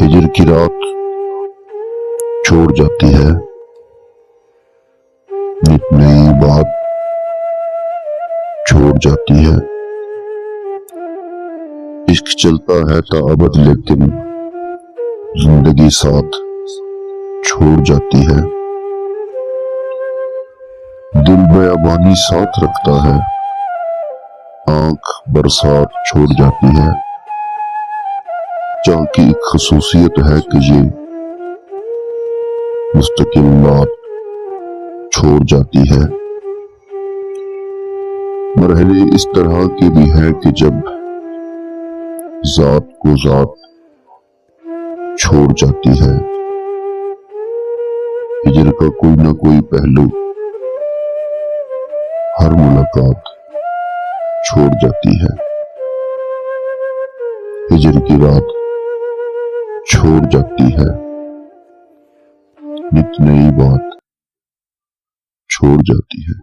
हिजर की रात छोड़ जाती है, नित नई बात छोड़ जाती है। इश्क चलता है ता अबद लेकिन जिंदगी साथ छोड़ जाती है। दिल बयाबानी साथ रखता है, आंख बरसात छोड़ जाती है। चाह की एक खसूसियत है कि ये मुस्तकिल बात छोड़ जाती है। मरहले इस तरह के भी हैं कि जब जात को जात छोड़ जाती है। हिजर का कोई ना कोई पहलू हर मुलाकात छोड़ जाती है। हिजर की रात छोड़ जाती है, नित नई बात छोड़ जाती है।